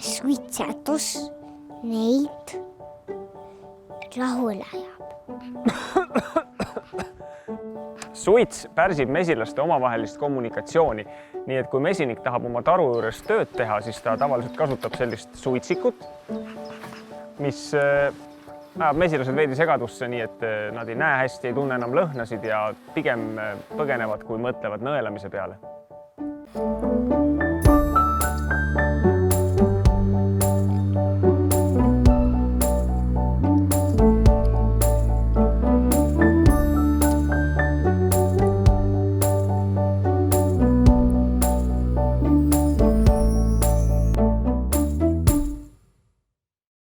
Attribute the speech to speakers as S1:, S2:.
S1: suitsetus neid rahule ajab.
S2: Suits pärsib mesilaste omavahelist kommunikatsiooni, nii et kui mesinik tahab oma taru juures tööd teha, siis ta tavaliselt kasutab sellist suitsikut, mis ajab mesilased veidi segadusse, nii et nad ei näe hästi, ei tunne enam lõhnasid ja pigem põgenevad, kui mõtlevad nõelamise peale.